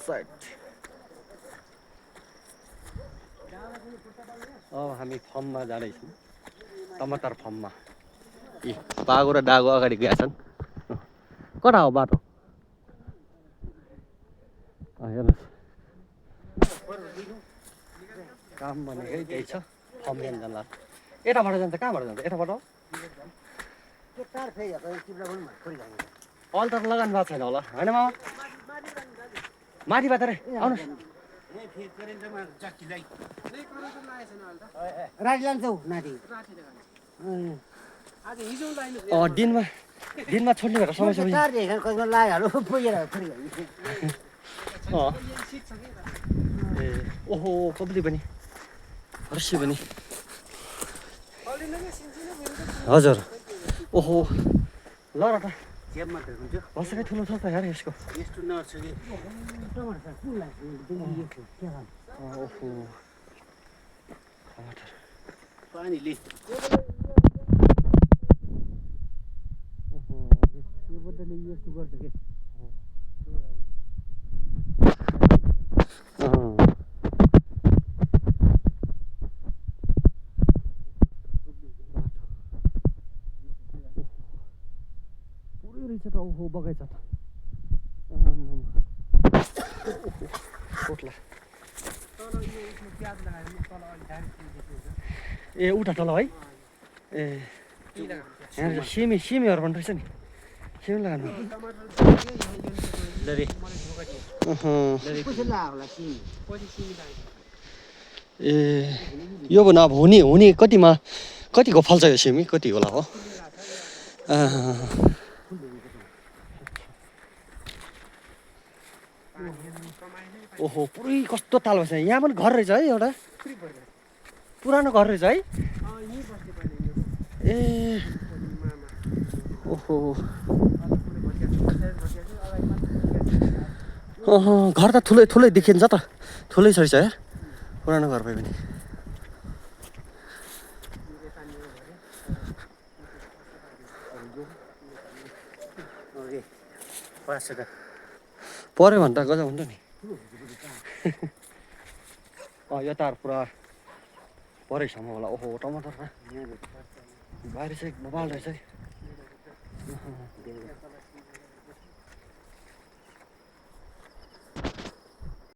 side अब हामी फर्ममा जाँदैछौँ टमाटर फर्ममा ए बागो र डागो अगाडि गएका छन् कता हो बाटो हेर्नुहोस् काम भनेकै त्यही छ फर्म लिन जान्ला यताबाट जान्छ कहाँबाट जान्छ यताबाट अल्टर लगान भएको छैन होला होइन मामा माथिबाट रे आउनुहोस् दिनमा छोड्ने भएर समस्या ए ओहो कबली पनि हर्सी पनि हजुर ओहो ल र त बसेकै ठुलो छ त यार यसको ओहो पानीले यो बदले यस्तो गर्छ के पुरै रहेछ त ओहो बगैँचा त कोट्ला ए उता तल है ए यहाँ सिमीहरू पनि रहेछ नि सिमी लगानु ए यो भन्नु अब हुने कतिको फल्छ यो सिमी कति होला हो ओहो पुरै कस्तो ताल भएछ यहाँ पनि घर रहेछ है एउटा पुरानो घर रहेछ है ए ओहो घर त ठुलै देखिन्छ त ठुलै छ रहेछ है पुरानो घर भए पनि पऱ्यो भने त गजब हुन्छ नि यो तार पुरा परेसम्म होला ओहो टमाटर बाहिर चाहिँ बबाल रहेछ है